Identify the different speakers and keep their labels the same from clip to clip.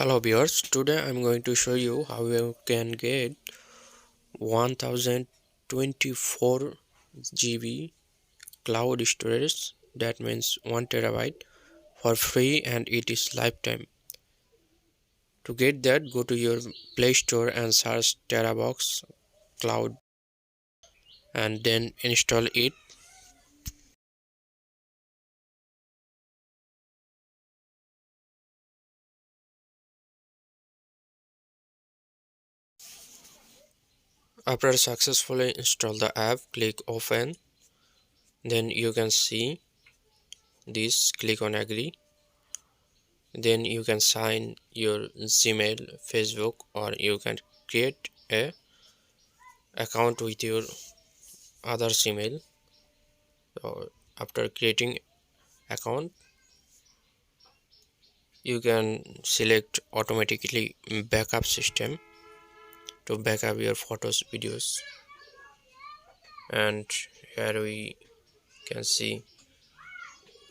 Speaker 1: Hello viewers, today I'm going to show you how you can get 1024 GB cloud storage, that means 1 terabyte for free, and it is lifetime. To get that, go to your Play Store and search Terabox Cloud and then install it. After successfully install the app, click open. Then you can see this, click on agree. Then you can sign your Gmail, Facebook, or you can create a account with your other email. So after creating account, you can select automatically backup system to backup your photos, videos, and here we can see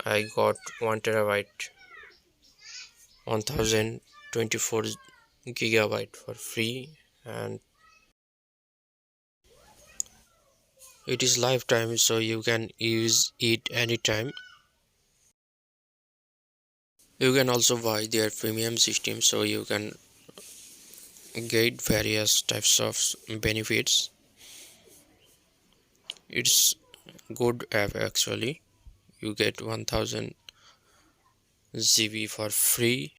Speaker 1: I got 1 terabyte 1024 gigabyte for free, and it is lifetime, so you can use it anytime. You can also buy their premium system, so you can get various types of benefits. It's good app actually. You get 1000 GB for free,